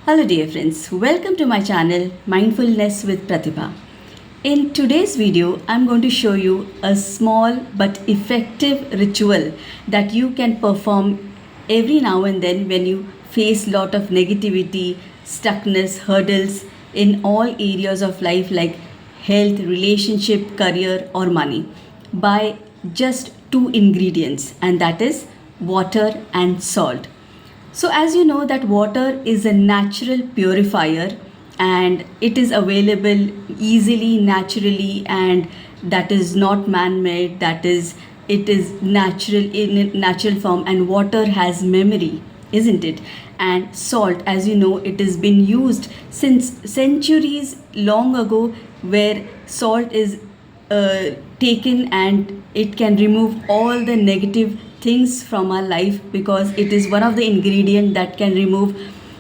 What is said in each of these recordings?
Hello dear friends, welcome to my channel Mindfulness with Pratibha. In today's video, I'm going to show you a small but effective ritual that you can perform every now and then when you face lot of negativity, stuckness, hurdles in all areas of life like health, relationship, career or money by just two ingredients, and that is water and salt. So as you know that water is a natural purifier and it is available easily, naturally, and that is not man-made, that is it is natural in natural form, and water has memory, isn't it? And salt, as you know, it has been used since centuries long ago, where salt is taken and it can remove all the negative things from our life, because it is one of the ingredient that can remove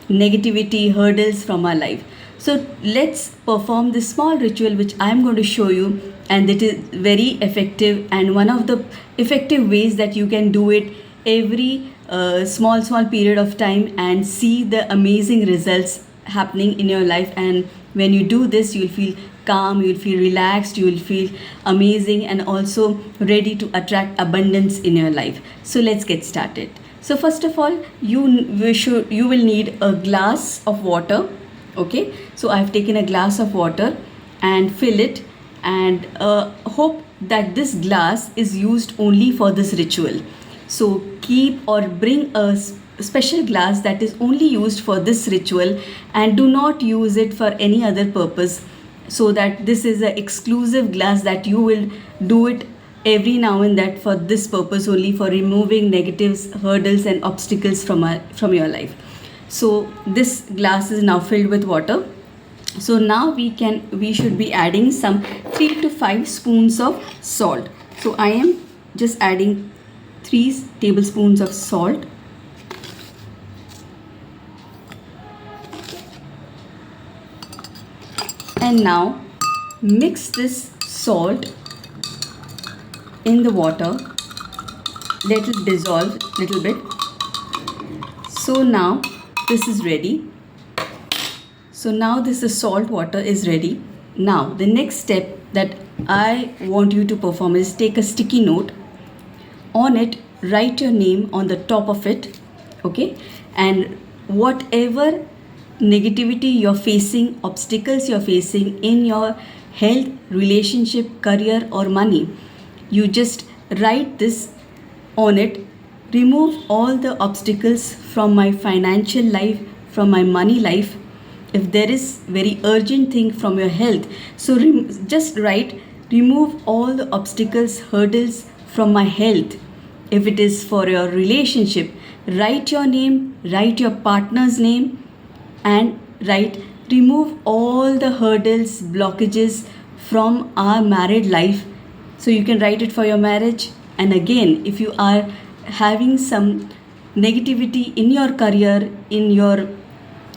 negativity, hurdles from our life. So let's perform this small ritual which I am going to show you, and it is very effective and one of the effective ways that you can do it every small period of time and see the amazing results happening in your life. And when you do this, you'll feel calm, you'll feel relaxed, you will feel amazing and also ready to attract abundance in your life. So let's get started. So first of all, you will need a glass of water. Okay, so I've taken a glass of water and fill it, and hope that this glass is used only for this ritual. So keep or bring a special glass that is only used for this ritual, and do not use it for any other purpose, so that this is an exclusive glass that you will do it every now and then for this purpose only, for removing negatives, hurdles and obstacles from your life. So this glass is now filled with water. So now we should be adding some 3 to 5 spoons of salt. So I am just adding 3 tablespoons of salt. And now mix this salt in the water. Let it dissolve a little bit. So now this is ready. So now this is salt water is ready. Now the next step that I want you to perform is take a sticky note. On it, write your name on the top of it. Okay, and whatever negativity you're facing, obstacles you're facing in your health, relationship, career or money, you just write this on it. Remove all the obstacles from my financial life, from my money life. If there is very urgent thing from your health, so just write, remove all the obstacles, hurdles from my health. If it is for your relationship, write your name, write your partner's name, and write, remove all the hurdles, blockages from our married life. So you can write it for your marriage. And again, if you are having some negativity in your career, in your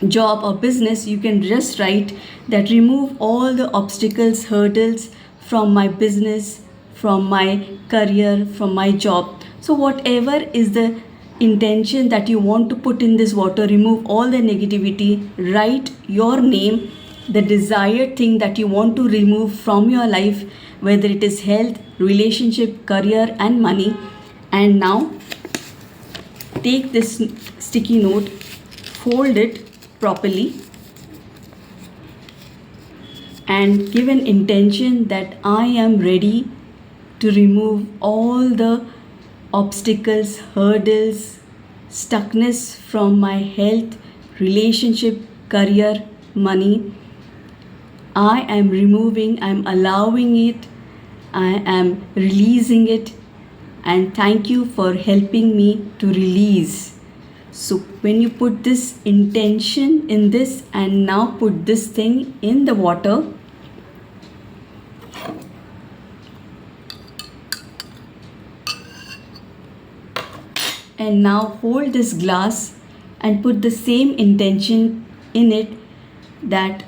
job or business, you can just write that, remove all the obstacles, hurdles from my business, from my career, from my job. So whatever is the intention that you want to put in this water, remove all the negativity, write your name, the desired thing that you want to remove from your life, whether it is health, relationship, career and money. And now take this sticky note, fold it properly and give an intention that I am ready to remove all the obstacles, hurdles, stuckness from my health, relationship, career, money. I am removing, I am allowing it, I am releasing it, and thank you for helping me to release. So when you put this intention in this and now put this thing in the water, and now hold this glass and put the same intention in it, that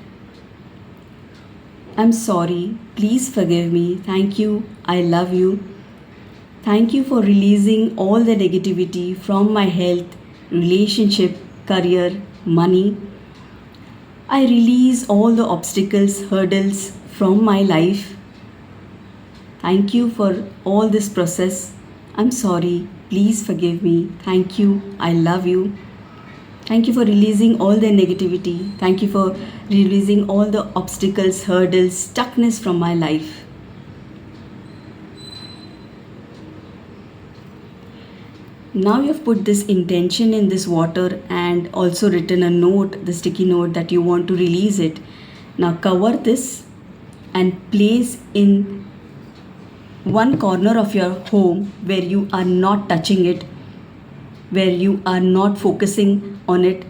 I'm sorry, please forgive me, thank you, I love you. Thank you for releasing all the negativity from my health, relationship, career, money. I release all the obstacles, hurdles from my life. Thank you for all this process. I'm sorry. Please forgive me. Thank you. I love you. Thank you for releasing all the negativity. Thank you for releasing all the obstacles, hurdles, stuckness from my life. Now you have put this intention in this water and also written a note, the sticky note, that you want to release it. Now cover this and place in one corner of your home where you are not touching it, where you are not focusing on it.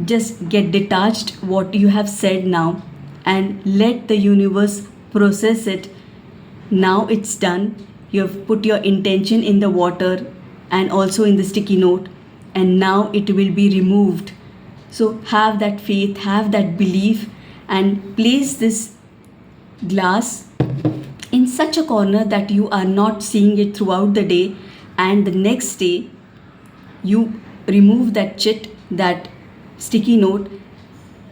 Just get detached what you have said now and let the universe process it. Now it's done. You have put your intention in the water and also in the sticky note, and now it will be removed. So have that faith, have that belief, and place this glass in such a corner that you are not seeing it throughout the day, and the next day you remove that chit, that sticky note,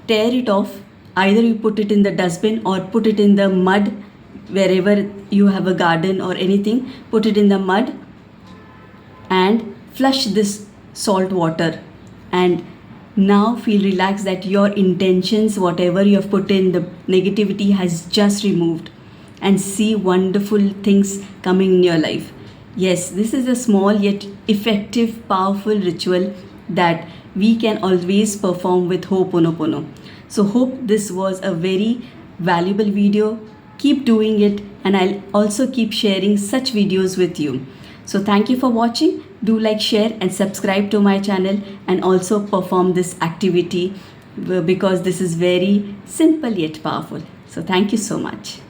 tear it off. Either you put it in the dustbin or put it in the mud, wherever you have a garden or anything, put it in the mud and flush this salt water. And now feel relaxed that your intentions, whatever you have put in, the negativity has just removed, and see wonderful things coming in your life. Yes, this is a small yet effective, powerful ritual that we can always perform with Ho'oponopono. So hope this was a very valuable video. Keep doing it, and I'll also keep sharing such videos with you. So thank you for watching. Do like, share and subscribe to my channel, and also perform this activity because this is very simple yet powerful. So thank you so much.